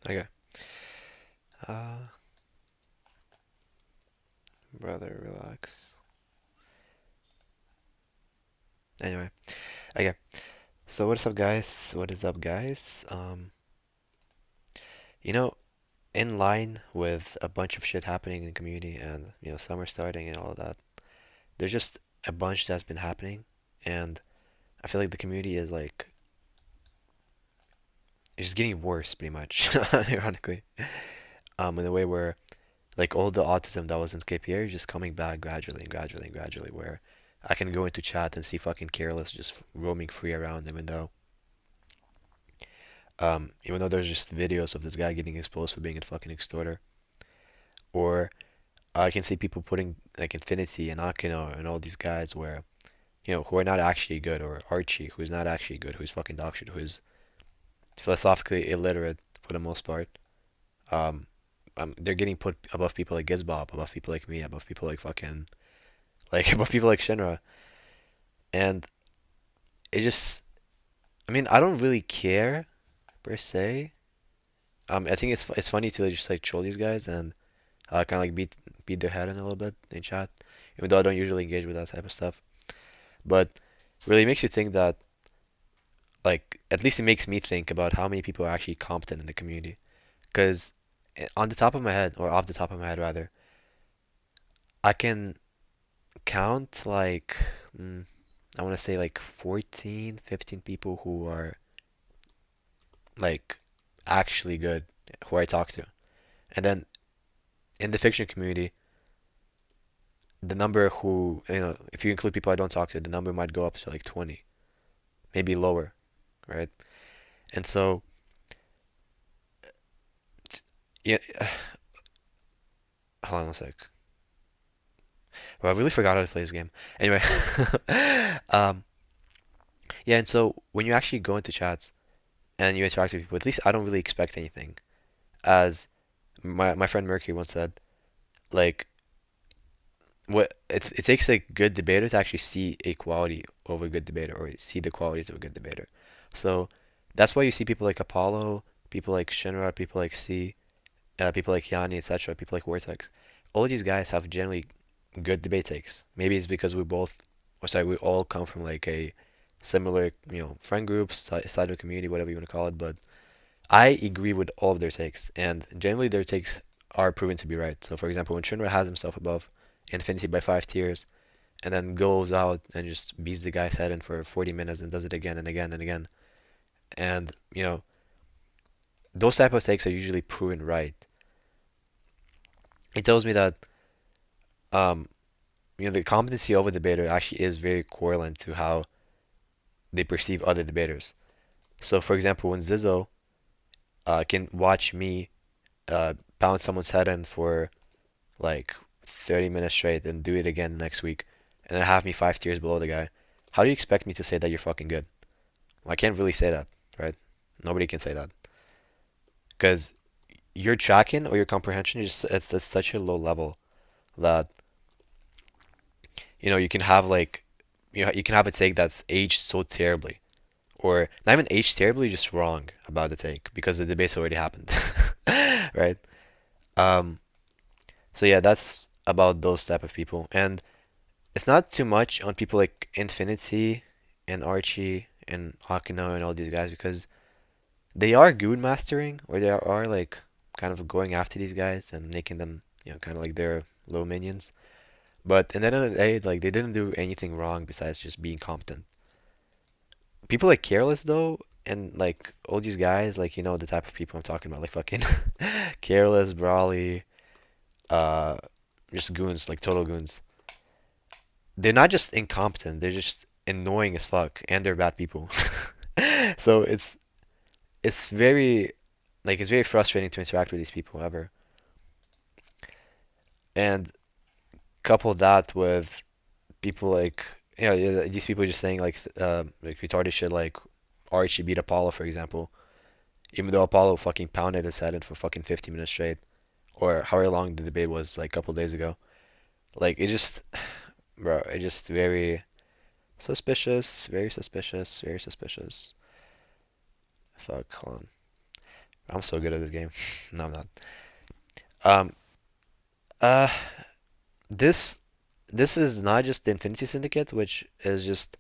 Okay. Uh, brother, relax. Anyway, okay. So what is up, guys? What is up, guys? You know, in line with a bunch of shit happening in the community and summer starting and all of that, there's just a bunch that's been happening, and I feel like the community is like it's just getting worse, pretty much, ironically. In a way where like all the autism that was in KPA is just coming back gradually and gradually and gradually, where I can go into chat and see fucking Careless just roaming free around, even though there's just videos of this guy getting exposed for being a fucking extorter, or I can see people putting like Infinity and Akino and all these guys where who are not actually good, or Archie who's not actually good, who's fucking dog shit, who's philosophically illiterate for the most part. Um, they're getting put above people like Gizbob, above people like me, above people like fucking like above people like Shinra, and it just I mean I don't really care per se. I think it's funny to just like troll these guys and kind of like beat their head in a little bit in chat, even though I don't usually engage with that type of stuff. But really makes you think that like at least it makes me think about how many people are actually competent in the community. Because on the top of my head, or off the top of my head rather, I can count like mm, I want to say like 14, 15 people who are like actually good, who I talk to. And then in the fiction community, the number who, if you include people I don't talk to, the number might go up to like 20, maybe lower, right? And so, yeah, hold on a sec. Well, I really forgot how to play this game. Anyway, um, yeah, and so when you actually go into chats and you interact with people, at least I don't really expect anything. As my friend Mercury once said, like, it takes a good debater to actually see a quality of a good debater, or see the qualities of a good debater. So that's why you see people like Apollo, people like Shinra, people like C, people like Yanni, etc., people like Vortex. All of these guys have generally good debate takes. Maybe it's because we all come from like a similar, friend groups, side of the community, whatever you want to call it. But I agree with all of their takes, and generally their takes are proven to be right. So, for example, when Shinra has himself above Infinity by 5 tiers, and then goes out and just beats the guy's head in for 40 minutes and does it again and again and again, and those type of takes are usually proven right. It tells me that um, the competency of a debater actually is very correlate to how they perceive other debaters. So, for example, when Zizzo can watch me pound someone's head in for like 30 minutes straight and do it again next week, and then have me 5 tiers below the guy, how do you expect me to say that you're fucking good? Well, I can't really say that, right? Nobody can say that because your tracking or your comprehension is it's at such a low level that you can have like you can have a take that's aged so terribly, or not even aged terribly, just wrong about the take because the debate's already happened, right? Um, so yeah, that's about those type of people, and it's not too much on people like Infinity and Archie and Akino and all these guys because they are good mastering, or they are like kind of going after these guys and making them kind of like their little minions. But in the end of the day, like they didn't do anything wrong besides just being competent. People like Careless though, and like all these guys, like the type of people I'm talking about, like fucking Careless, Brawly, uh, just goons, like total goons. They're not just incompetent; they're just annoying as fuck, and they're bad people. So it's very it's very frustrating to interact with these people ever, and couple that with people like yeah, these people just saying like retarded shit like Archie beat Apollo, for example, even though Apollo fucking pounded his head in for fucking 50 minutes straight, or however long the debate was, like a couple days ago. Like it just, bro, it just very suspicious, very suspicious, very suspicious. Fuck, hold on. I'm so good at this game. No, I'm not. Um, uh, this this is not just the Infinity Syndicate, which is just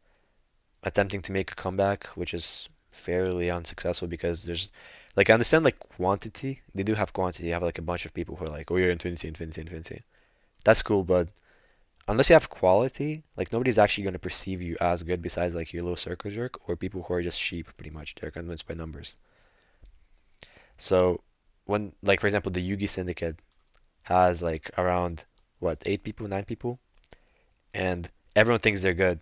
attempting to make a comeback, which is fairly unsuccessful because there's like I understand like quantity. They do have quantity. You have like a bunch of people who are like, oh yeah, Infinity, Infinity, Infinity. That's cool, but unless you have quality, like nobody's actually gonna perceive you as good besides like your little circle jerk or people who are just sheep, pretty much. They're convinced by numbers. So when like for example the Yugi Syndicate has like around what 8 people, 9 people, and everyone thinks they're good,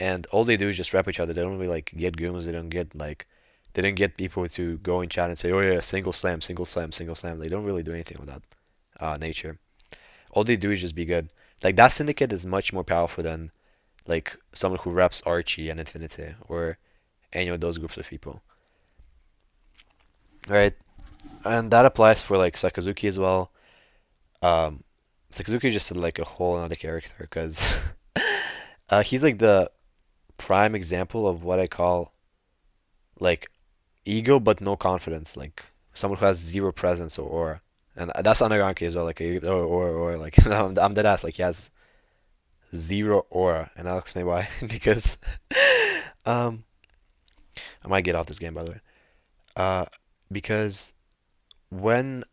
and all they do is just rep each other. They don't really like get gooms. They don't get like they didn't get people to go in chat and say, "Oh yeah, single slam, single slam, single slam." They don't really do anything with that nature. All they do is just be good. Like that syndicate is much more powerful than like someone who reps Archie and Infinity or any of those groups of people, right? And that applies for like Sakuzuki as well. Um, Sakuzuki is just like a whole another character because he's like the prime example of what I call like ego but no confidence, like someone who has zero presence or aura. And that's Anaganki as well, like or like I'm dead ass, like he has zero aura, and I'll explain why. Because um I might get off this game by the way. Uh because when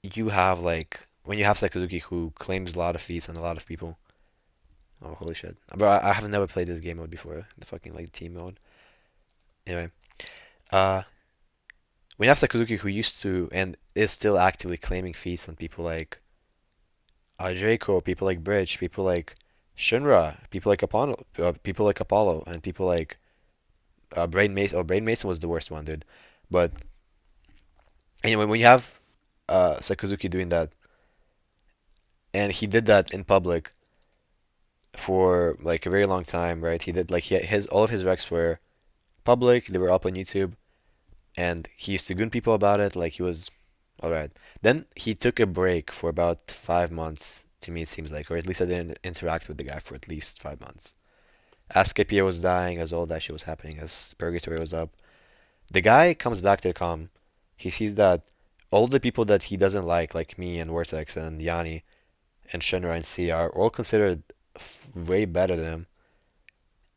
when you have Sakazuki who claims a lot of feats on a lot of people. Oh holy shit. Bro, I have never played this game mode before, the fucking like team mode. Anyway, uh when you have Sakazuki who used to and is still actively claiming feats on people like Draco, people like Bridge, people like Shinra, people like Apollo, and people like Brain Mason. Oh, Brain Mason was the worst one, dude. But anyway, when you have Sakazuki doing that, and he did that in public for like a very long time, right? He did like his all of his recs were public. They were up on YouTube, and he used to goon people about it. Like he was all right. Then he took a break for about 5 months. To me, it seems like, or at least I didn't interact with the guy for at least 5 months. As Scipio was dying, as all that shit was happening, as Purgatory was up, the guy comes back to the com. He sees that all the people that he doesn't like me and Vortex and Yanni and Shinra and C, are all considered way better than him,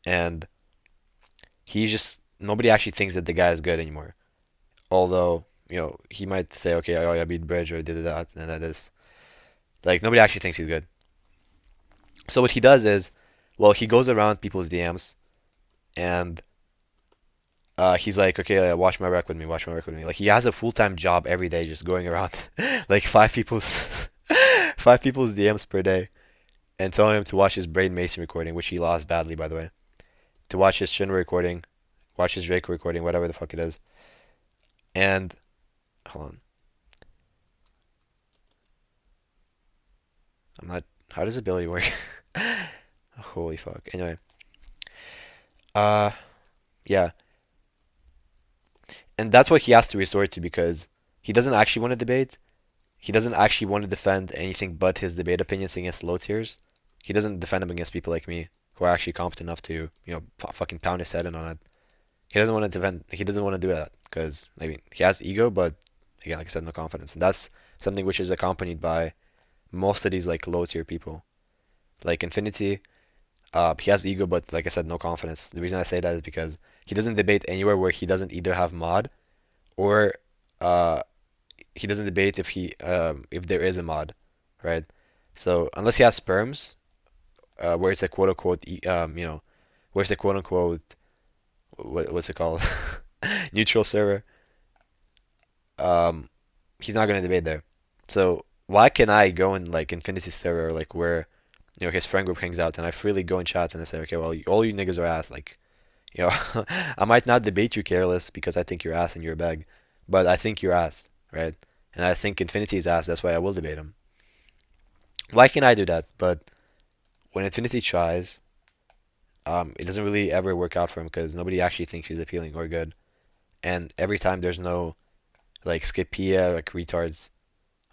and he's just nobody actually thinks that the guy is good anymore. Although he might say, okay, oh, I beat Bridge or did that and that is like nobody actually thinks he's good. So what he does is, well, he goes around people's DMs and he's like, okay, watch my rec with me, watch my rec with me. Like he has a full-time job every day, just going around like five people's DMs per day, and telling him to watch his Brain Mason recording, which he lost badly, by the way. To watch his Shinra recording, watch his Drake recording, whatever the fuck it is. And hold on, I'm not. How does ability work? Holy fuck. Anyway, uh, yeah, and that's what he has to resort to because he doesn't actually want to debate. He doesn't actually want to defend anything but his debate opinions against low tiers. He doesn't defend them against people like me who are actually competent enough to, fucking pound his head in on it. He doesn't want to defend. He doesn't want to do that because I mean he has ego, but again, like I said, no confidence, and that's something which is accompanied by most of these like low tier people. Like Infinity, he has ego, but like I said, no confidence. The reason I say that is because he doesn't debate anywhere where he doesn't either have mod or uh he doesn't debate if there is a mod, right? So unless he has sperms, where it's a quote unquote where it's a quote unquote what's it called neutral server, um, he's not gonna debate there. So why can I go in like Infinity server like where his friend group hangs out and I freely go in chat and I say okay well all you niggas are ass like I might not debate you careless because I think you're ass and you're a bag, but I think you're ass, right? And I think Infinity's ass. That's why I will debate him. Why can I do that? But when Infinity tries, it doesn't really ever work out for him because nobody actually thinks he's appealing or good. And every time there's no like Scipia like retards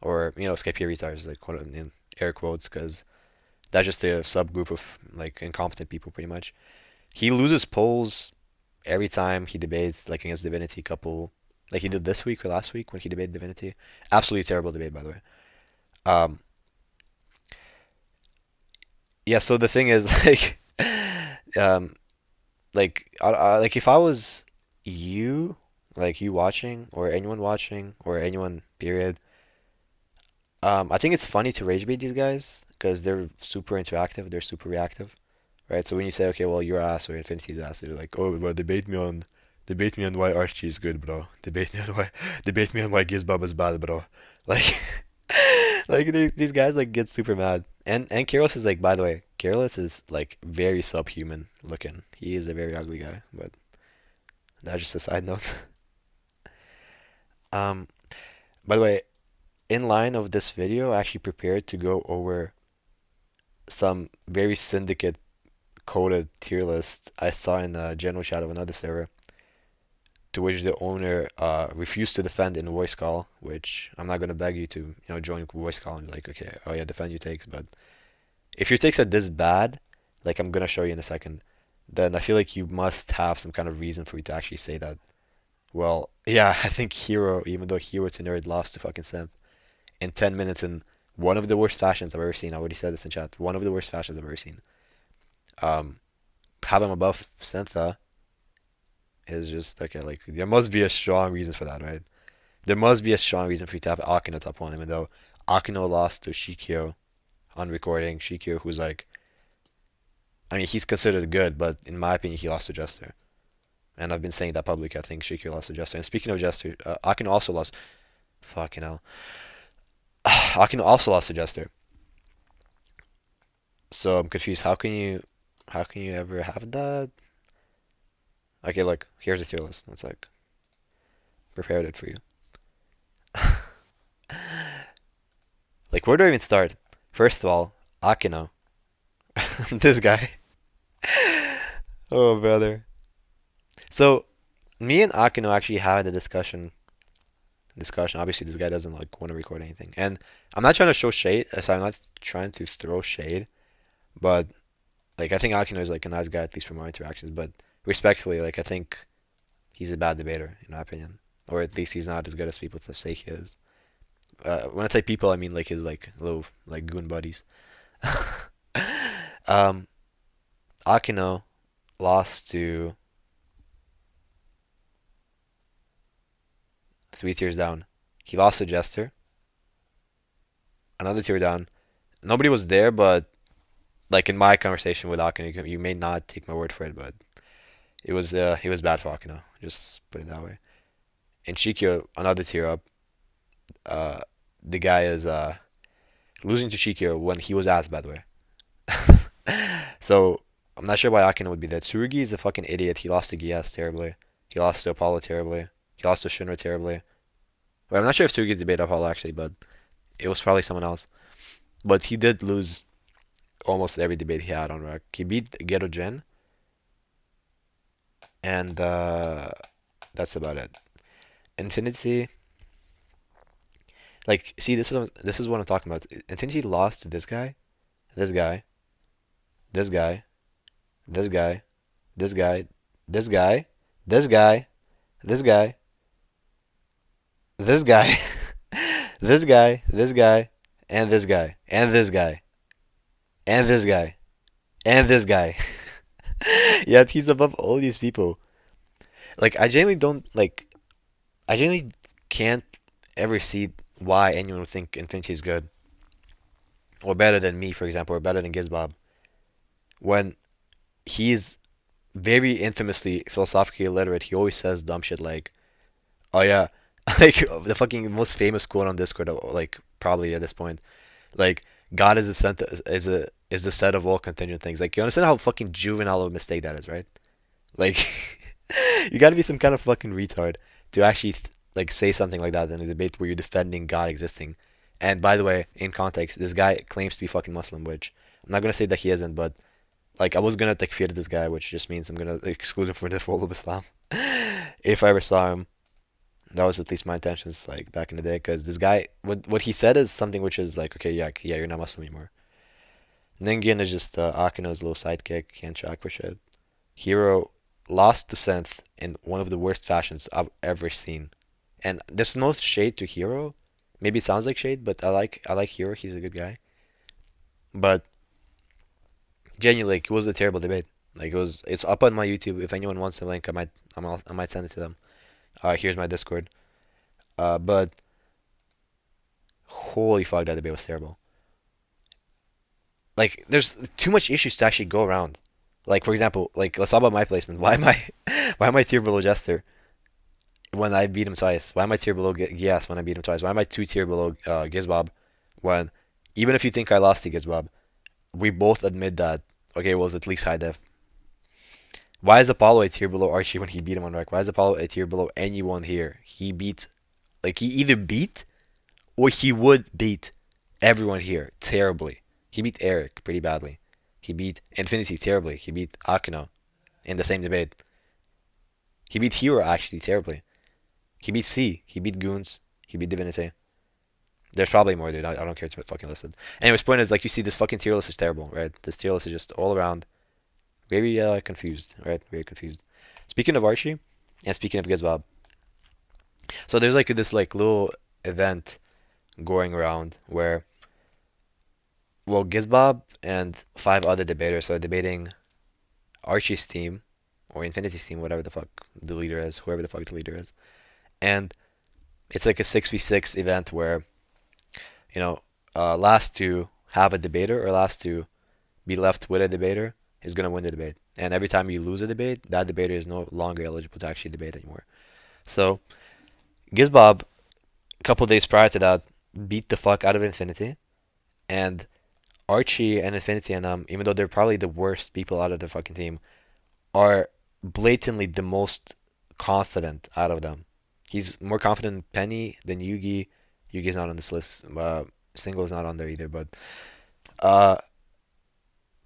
or Scipia retards like quote in air quotes because that's just a subgroup of like incompetent people pretty much. He loses polls every time he debates like against Divinity couple like he did this week or last week when he debated Divinity. Absolutely terrible debate, by the way. Um, yeah. So the thing is, um, like if I was you, like you watching or anyone period, I think it's funny to rage bait these guys because they're super interactive, they're super reactive, right? So when you say, okay, well, your ass or Infinity's ass, they're like, oh, well, debate me on why Archie is good, bro. Debate me on why Gizbob is bad, bro. Like, like these guys like get super mad. And Careless is like, by the way, Careless is like very subhuman looking. He is a very ugly guy, but that's just a side note. Um, by the way, in line of this video, I actually prepared to go over some very syndicate coded tier list I saw in the general chat of another server, to which the owner refused to defend in voice call, which I'm not gonna beg you to, join voice call and be like, okay, oh yeah, defend your takes, but if your takes are this bad, like I'm gonna show you in a second, then I feel like you must have some kind of reason for you to actually say that. Well, yeah, I think Hero, even though Hero to Nerd lost to fucking Simp in 10 minutes in one of the worst fashions I've ever seen. I already said this in chat. One of the worst fashions I've ever seen. Um, have him above Syntha is just okay. Like there must be a strong reason for that, right? There must be a strong reason for you to have Akino top one, even though Akino lost to Shikyo on recording. Shikyo, who's like, I mean, he's considered good, but in my opinion, he lost to Jester. And I've been saying that publicly. I think Shikyo lost to Jester. And speaking of Jester, Akino also lost. Fucking hell. Akino also lost to Jester. So I'm confused. How can you ever have that? Okay, look, here's the tier list. It's like prepared it for you. Like, where do I even start? First of all, Akino, this guy. Oh, brother. So, me and Akino actually had a discussion. Discussion. Obviously, this guy doesn't like want to record anything, and I'm not trying to show shade. So I'm not trying to throw shade, but like I think Akino is like a nice guy, at least from our interactions. But respectfully, like I think he's a bad debater, in my opinion, or at least he's not as good as people to say he is. When I say people, I mean like his like little like goon buddies. um, Akino lost to three tiers down. He lost to Jester, another tier down. Nobody was there, but like in my conversation with Akino, you may not take my word for it, but it was bad for Akino. Just put it that way. And Shikyo, another tier up. Uh, the guy is losing to Shikyo when he was asked, by the way. So I'm not sure why Aken would be there. Tsurugi is a fucking idiot. He lost to Gias terribly. He lost to Apollo terribly. He lost to Shinra terribly. Well, I'm not sure if Tsurugi debated Apollo actually, but it was probably someone else. But he did lose almost every debate he had on Rack. He beat Ghetto Jin, and that's about it. Infinity, like, see, this is what I'm talking about. Infinity lost to this guy, this guy, this guy, this guy, this guy, this guy, this guy, this guy, this guy, this guy, this guy, and this guy, and this guy, and this guy, and this guy. Yet he's above all these people. Like I genuinely don't like. I genuinely can't ever see why anyone would think Infinity is good or better than me, for example, or better than Gizbob, when he's very infamously philosophically illiterate. He always says dumb shit like, "Oh yeah," like the fucking most famous quote on Discord, like probably at this point, like God is is the set of all contingent things. Like you understand how fucking juvenile of a mistake that is, right? Like you got to be some kind of fucking retard to actually like say something like that in a debate where you're defending God existing. And by the way, in context, this guy claims to be fucking Muslim, which I'm not gonna say that he isn't, but like I was gonna takfir this guy, which just means I'm gonna exclude him from the fold of Islam. If I ever saw him, that was at least my intentions, like back in the day, because this guy, what he said is something which is like, okay, yeah, yeah, you're not Muslim anymore. Ningen is just Akino's little sidekick, can't track for shit. Hero lost to Synth in one of the worst fashions I've ever seen. And there's no shade to Hero. Maybe it sounds like shade, but I like Hero. He's a good guy. But genuinely, like, it was a terrible debate. Like it's up on my YouTube. If anyone wants the link, I might send it to them. Here's my Discord. But holy fuck, that debate was terrible. Like, there's too much issues to actually go around. Like, for example, like, let's talk about my placement. Why am I, why am I tier below Jester when I beat him twice? Why am I tier below Gias when I beat him twice? Why am I two tier below Gizbob when, even if you think I lost to Gizbob, we both admit that, okay, it was at least high def. Why is Apollo a tier below Archie when he beat him on Rec? Why is Apollo a tier below anyone here? He either beat or he would beat everyone here terribly. He beat Eric pretty badly. He beat Infinity terribly. He beat Akino in the same debate. He beat Hero actually terribly. He beat C. He beat Goons. He beat Divinity. There's probably more, dude. I don't care to fucking listen. Anyways, point is, like, you see, this fucking tier list is terrible, right? This tier list is just all around very confused, right? Very confused. Speaking of Archie, and speaking of Gizbob, so there's like this like little event going around where, well, Gizbob and five other debaters are debating Archie's team or Infinity's team, whatever the fuck the leader is, whoever the fuck the leader is, and it's like a 6v6 event where, you know, last to have a debater or last to be left with a debater is gonna win the debate. And every time you lose a debate, that debater is no longer eligible to actually debate anymore. So Gizbob, a couple days prior to that, beat the fuck out of Infinity, and Archie and Infinity and even though they're probably the worst people out of the fucking team, are blatantly the most confident out of them. He's more confident in Penny than Yugi. Yugi's not on this list. Single is not on there either. But uh,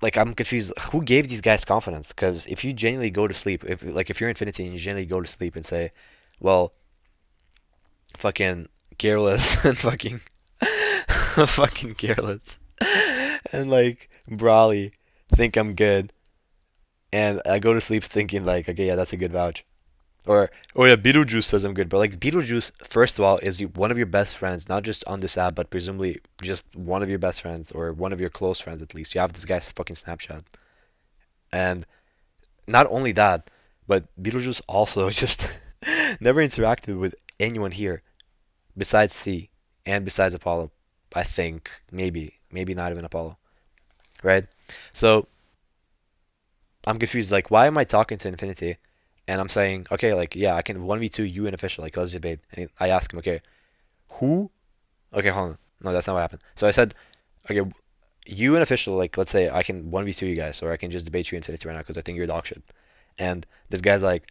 like, I'm confused. Who gave these guys confidence? Because if you genuinely go to sleep, if you're Infinity and you genuinely go to sleep and say, well, fucking Careless and fucking fucking Careless and like Brawly think I'm good, and I go to sleep thinking like, okay, yeah, that's a good vouch. Or, oh yeah, Beetlejuice says I'm good, but like Beetlejuice, first of all, is one of your best friends, not just on this app, but presumably just one of your best friends or one of your close friends at least. You have this guy's fucking Snapchat, and not only that, but Beetlejuice also just never interacted with anyone here besides C and besides Apollo. I think maybe not even Apollo, right? So I'm confused. Like, why am I talking to Infinity? And I'm saying, okay, like, yeah, I can 1v2 you and official, like, let's debate. And I ask him, okay, who? Okay, hold on. No, that's not what happened. So I said, okay, you and official, like, let's say I can 1v2 you guys, or I can just debate you Infinity right now because I think you're dog shit. And this guy's like,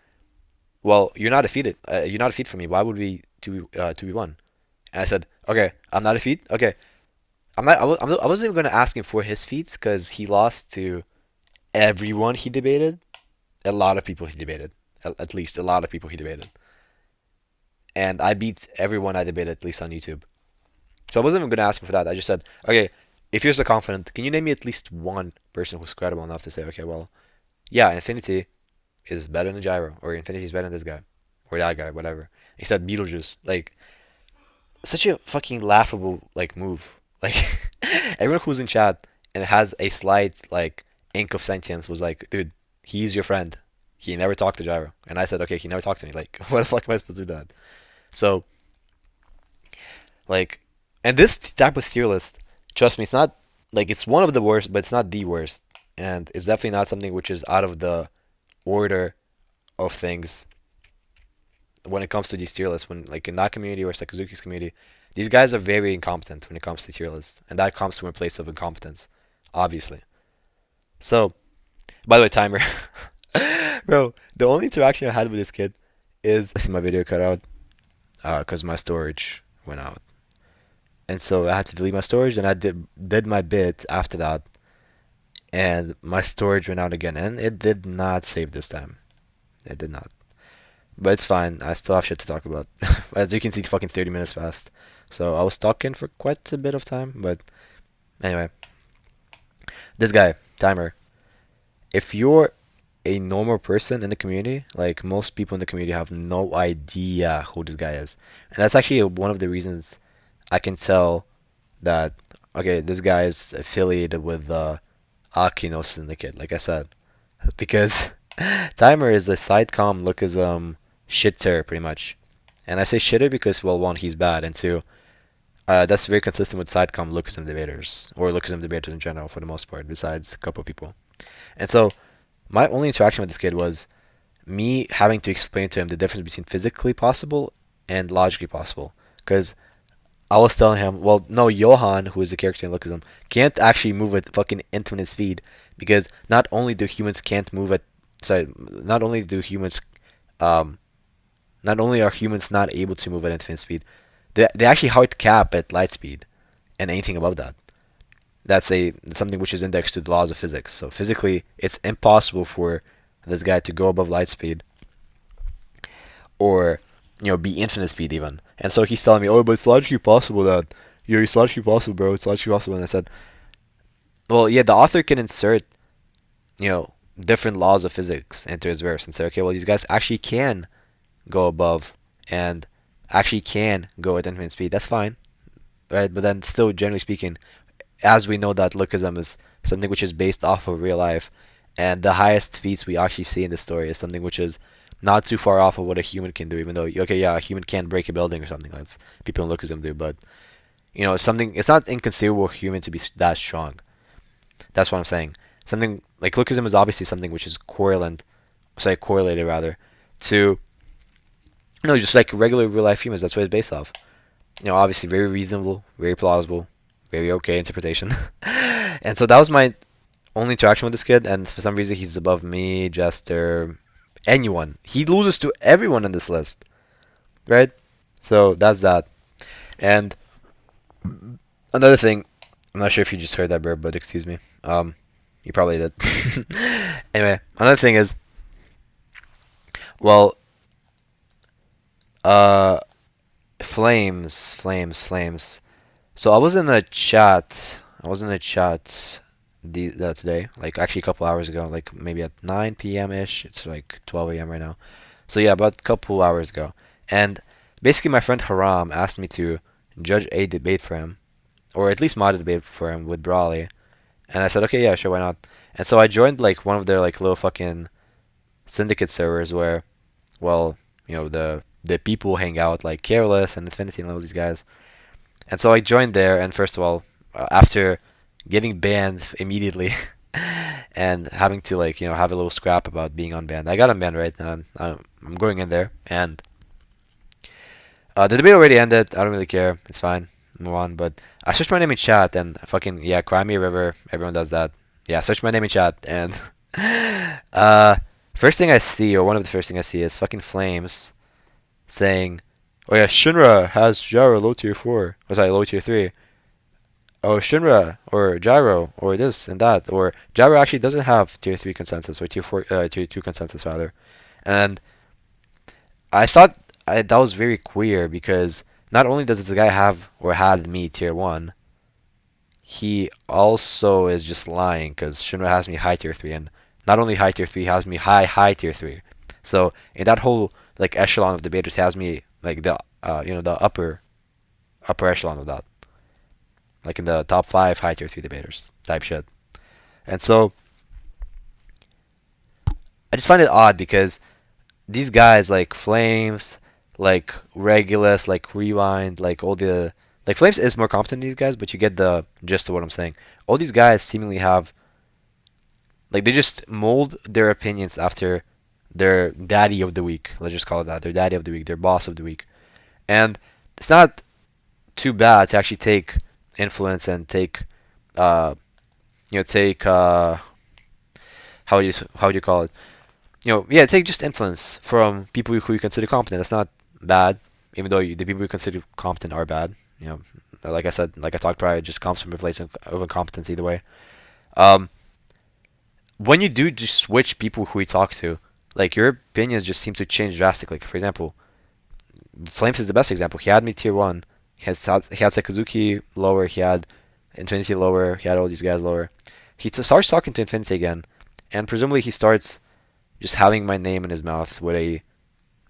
well, you're not defeated. You're not a feat for me. Why would we 2v1? And I said, okay, I'm not a feat. Okay, I'm not. I wasn't even gonna ask him for his feats because he lost to everyone he debated. A lot of people he debated. At least a lot of people he debated. And I beat everyone I debated, at least on YouTube. So I wasn't even going to ask him for that. I just said, okay, if you're so confident, can you name me at least one person who's credible enough to say, okay, well, yeah, Infinity is better than Gyro, or Infinity is better than this guy, or that guy, whatever. He said Beetlejuice. Like, such a fucking laughable, like, move. Like, everyone who's in chat and has a slight, like, ink of sentience was like, dude, he's your friend. He never talked to Gyro. And I said, okay, he never talked to me. Like, what the fuck am I supposed to do that? So, like, and this type of tier list, trust me, it's not, like, it's one of the worst, but it's not the worst. And it's definitely not something which is out of the order of things when it comes to these tier lists. When, like, in that community or Sakuzuki's community, thes guys are very incompetent when it comes to tier lists. And that comes from a place of incompetence, obviously. So, by the way, timer. Bro, the only interaction I had with this kid is my video cut out because my storage went out. And so I had to delete my storage, and I did my bit after that, and my storage went out again, and it did not save this time. It did not. But it's fine. I still have shit to talk about. As you can see, fucking 30 minutes passed. So I was talking for quite a bit of time, but anyway. This guy, timer. If you're a normal person in the community, like most people in the community have no idea who this guy is. And that's actually one of the reasons I can tell that, okay, this guy is affiliated with the Akino Syndicate, like I said. Because Timer is the sidecom lookism shitter, pretty much. And I say shitter because, well, one, he's bad, and two, that's very consistent with sidecom lookism debaters, or lookism debaters in general, for the most part, besides a couple of people. And so, my only interaction with this kid was me having to explain to him the difference between physically possible and logically possible. Because I was telling him, well, no, Johan, who is the character in Lookism, can't actually move at fucking infinite speed because not only do humans can't move at, sorry, not only do humans, um, not only are humans not able to move at infinite speed, they actually hard cap at light speed and anything above that. That's something which is indexed to the laws of physics. So physically, it's impossible for this guy to go above light speed or be infinite speed even. And so he's telling me, oh, but it's logically possible that it's logically possible, bro. It's logically possible. And I said, well, yeah, the author can insert different laws of physics into his verse and say, okay, well, these guys actually can go above and actually can go at infinite speed. That's fine, right? But then still, generally speaking, as we know that lookism is something which is based off of real life, and the highest feats we actually see in the story is something which is not too far off of what a human can do, even though, okay, yeah, a human can't break a building or something. That's people in lookism do, but it's not inconceivable for a human to be that strong. That's what I'm saying. Something like lookism is obviously something which is correlated rather, to just like regular real life humans. That's what it's based off. Obviously very reasonable, very plausible, very okay interpretation. And so that was my only interaction with this kid, and for some reason he's above me, Jester, anyone. He loses to everyone in this list, right? So that's that. And another thing, I'm not sure if you just heard that, Bird, but excuse me. You probably did. Anyway, another thing is, well, uh, flames. So I was in a chat. Today, like actually a couple hours ago, like maybe at 9 p.m. ish. It's like 12 a.m. right now. So yeah, about a couple hours ago. And basically, my friend Haram asked me to judge a debate for him, or at least mod a debate for him with Brawley. And I said, okay, yeah, sure, why not? And so I joined like one of their like little fucking syndicate servers where, well, the people hang out, like Careless and Infinity and all these guys. And so I joined there, and first of all, after getting banned immediately and having to like have a little scrap about being unbanned, I got unbanned, right? And I'm going in there, and the debate already ended. I don't really care. It's fine. Move on. But I searched my name in chat, and fucking yeah, cry me a river. Everyone does that. Yeah, search my name in chat, and first thing I see, or one of the first things I see, is fucking Flames saying, "Oh yeah, Shinra has Gyro low tier 4. Or sorry, low tier 3. Oh, Shinra or Gyro or this and that, or Gyro actually doesn't have tier 3 consensus or tier 2 consensus rather." And I thought that was very queer because not only does this guy have or had me tier 1, he also is just lying because Shinra has me high tier 3, and not only high tier 3, he has me high tier 3. So in that whole like echelon of debaters, he has me like the upper echelon of that, like in the top 5 high tier 3 debaters type shit. And so I just find it odd because these guys like Flames, like Regulus, like Rewind, like all the like Flames is more competent than these guys, but you get the gist of what I'm saying. All these guys seemingly have like they just mold their opinions after their daddy of the week. Let's just call it that. Their daddy of the week, their boss of the week. And it's not too bad to actually take influence and take take how do you call it? Yeah, take just influence from people who you consider competent. That's not bad, even though the people you consider competent are bad. Like I said, like I talked prior, it just comes from a place of incompetence either way. Um, when you do just switch people who you talk to, like your opinions just seem to change drastically. Like, for example, Flames is the best example. He had me tier 1. He had Sakuzuki lower. He had Infinity lower. He had all these guys lower. He starts talking to Infinity again, and presumably he starts just having my name in his mouth with a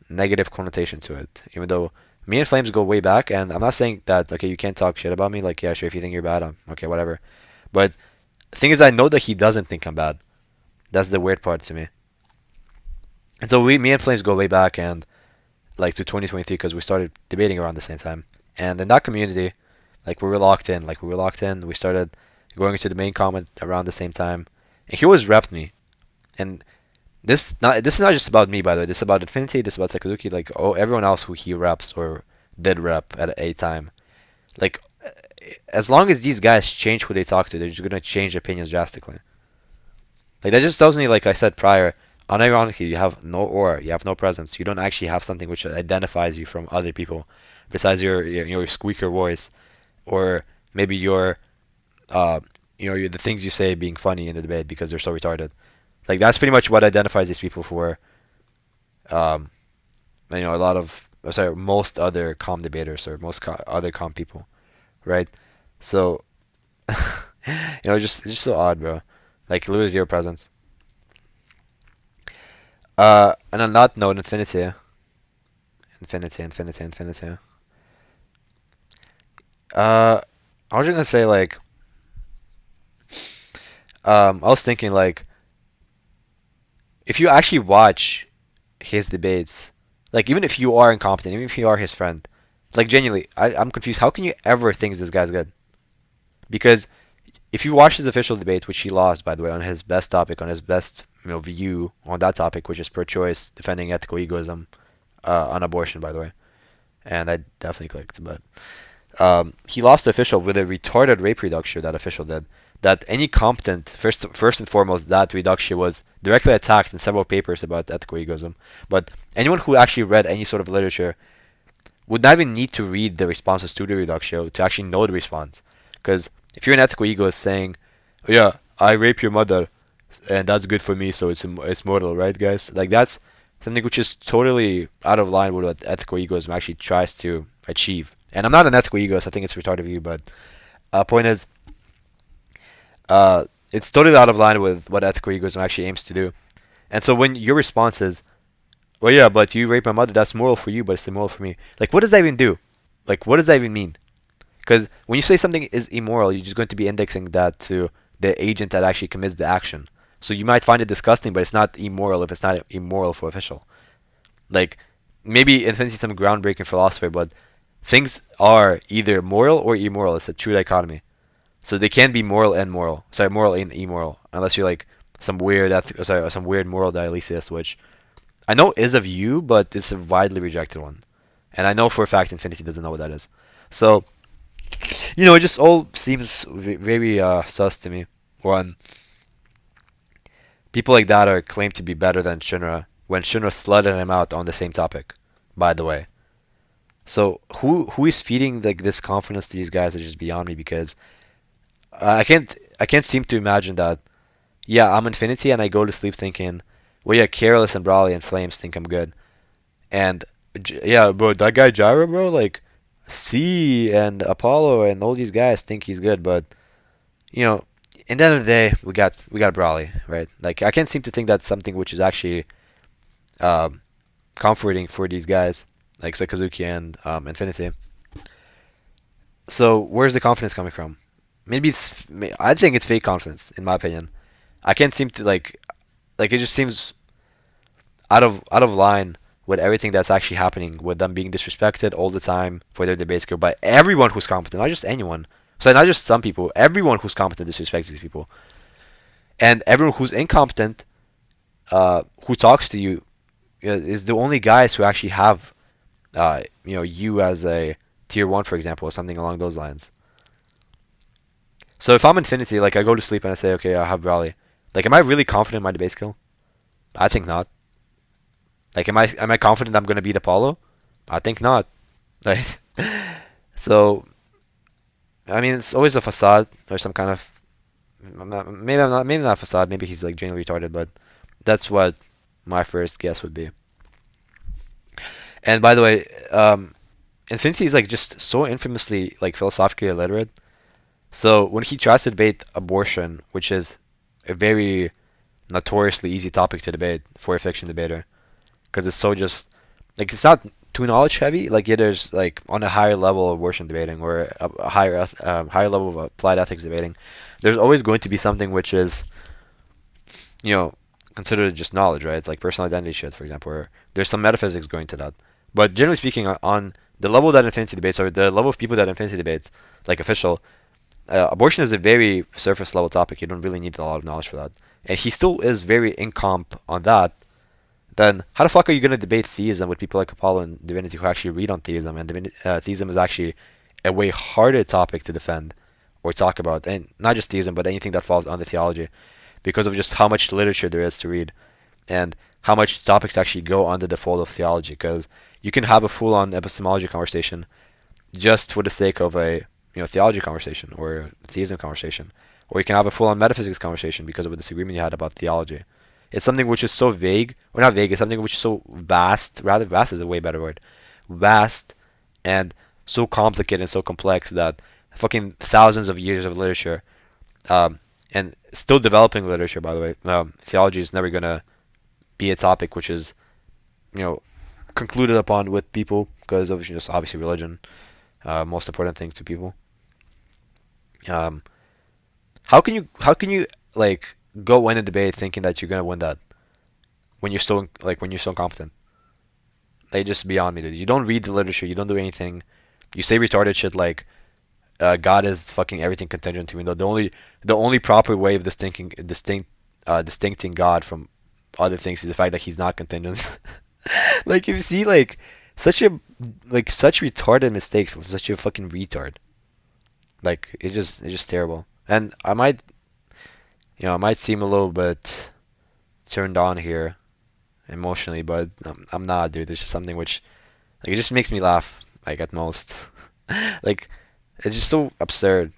negative connotation to it. Even though me and Flames go way back, and I'm not saying that okay, you can't talk shit about me. Like, yeah, sure, if you think you're bad, I'm okay, whatever. But the thing is, I know that he doesn't think I'm bad. That's the weird part to me. And so me and Flames go way back, and like to 2023 because we started debating around the same time. And in that community, like we were locked in. Like we were locked in. We started going into the main comment around the same time, and he always repped me. And this is not just about me, by the way. This is about Infinity. This is about Sakuzuki. Like everyone else who he reps or did rep at a time. Like as long as these guys change who they talk to, they're just gonna change opinions drastically. Like that just tells me, like I said prior, unironically, you have no aura, you have no presence. You don't actually have something which identifies you from other people, besides your squeaker voice, or maybe uh the things you say being funny in the debate because they're so retarded. Like that's pretty much what identifies these people for. Um, a lot of sorry, most other calm debaters or most other calm people, right? So just it's just so odd, bro. Like lose your presence. And on that note, infinity. Uh, I was just gonna say like, I was thinking like, if you actually watch his debates, like even if you are incompetent, even if you are his friend, like genuinely, I'm confused. How can you ever think this guy's good? Because if you watch his official debate, which he lost, by the way, on his best topic, on his best view on that topic, which is pro-choice, defending ethical egoism, on abortion, by the way, and I definitely clicked, but he lost the official with a retarded rape reduction that official did. That any competent, first and foremost, that reduction was directly attacked in several papers about ethical egoism. But anyone who actually read any sort of literature would not even need to read the responses to the reduction to actually know the response. Because if you're an ethical egoist saying, oh, yeah, I rape your mother, and that's good for me, so it's mortal, right, guys? Like that's something which is totally out of line with what ethical egoism actually tries to achieve. And I'm not an ethical egoist. I think it's retarded of you, but point is, it's totally out of line with what ethical egoism actually aims to do. And so when your response is, well, yeah, but you raped my mother, that's moral for you, but it's immoral for me. Like, what does that even do? Like, what does that even mean? Because when you say something is immoral, you're just going to be indexing that to the agent that actually commits the action. So you might find it disgusting, but it's not immoral if it's not immoral for official. Like, maybe Infinity is some groundbreaking philosopher, but things are either moral or immoral. It's a true dichotomy. So they can be moral and moral. Sorry, moral and immoral, unless you're like some weird moral dialysis, which I know is of you, but it's a widely rejected one. And I know for a fact Infinity doesn't know what that is. So, it just all seems very sus to me. One, people like that are claimed to be better than Shinra when Shinra slutted him out on the same topic, by the way. So who is feeding like this confidence to these guys is just beyond me because I can't seem to imagine that. Yeah, I'm Infinity and I go to sleep thinking, well, yeah, Careless and Brawley and Flames think I'm good, and yeah, bro, that guy Gyro, bro, like C and Apollo and all these guys think he's good, but you know, in the end of the day, we got Brawley, right? Like I can't seem to think that's something which is actually um, comforting for these guys like Sakuzuki and Infinity. So where's the confidence coming from? Maybe I think it's fake confidence, in my opinion. I can't seem to like it just seems out of line with everything that's actually happening, with them being disrespected all the time for their debate skill by everyone who's competent, not just anyone. So not just some people, everyone who's competent disrespects these people, and everyone who's incompetent, who talks to you, is the only guys who actually have, you as a tier one, for example, or something along those lines. So if I'm Infinity, like I go to sleep and I say, okay, I have Brawley. Like, am I really confident in my debate skill? I think not. Like, am I confident I'm gonna beat Apollo? I think not. Right? So, I mean, it's always a facade or some kind of. Maybe not a facade. Maybe he's like genuinely retarded, but that's what my first guess would be. And by the way, Infinity is like just so infamously like philosophically illiterate. So when he tries to debate abortion, which is a very notoriously easy topic to debate for a fiction debater because it's so just like it's not too knowledge heavy. Like yeah, there's like on a higher level of worship debating or a higher level of applied ethics debating. There's always going to be something which is you know considered just knowledge, right? Like personal identity shit, for example. Or there's some metaphysics going to that. But generally speaking, on the level that Infinity debates or the level of people that Infinity debates, like official, abortion is a very surface level topic. You don't really need a lot of knowledge for that. And he still is very incomp on that. Then how the fuck are you going to debate theism with people like Apollo and Divinity who actually read on theism? And theism is actually a way harder topic to defend or talk about. And not just theism, but anything that falls under theology because of just how much literature there is to read and how much topics actually go under the fold of theology. Because you can have a full-on epistemology conversation just for the sake of a theology conversation or a theism conversation, or you can have a full-on metaphysics conversation because of a disagreement you had about theology. It's something which is so vague, or not vague. It's something which is so vast. Rather, vast is a way better word. Vast and so complicated and so complex that fucking thousands of years of literature, um, and still developing literature, by the way. Theology is never gonna be a topic which is you know concluded upon with people because of just obviously religion, most important things to people. Um, how can you like go in a debate thinking that you're gonna win that when you're so when you're so competent? They just beyond me, dude. You don't read the literature. You don't do anything. You say retarded shit like God is fucking everything contingent. Even though the only proper way of distincting God from other things is the fact that he's not contingent. Like you see such a such retarded mistakes from such a fucking retard. Like it's just terrible. And I might seem a little bit turned on here emotionally, but I'm not, dude. It's just something which it just makes me laugh like at most. Like it's just so absurd.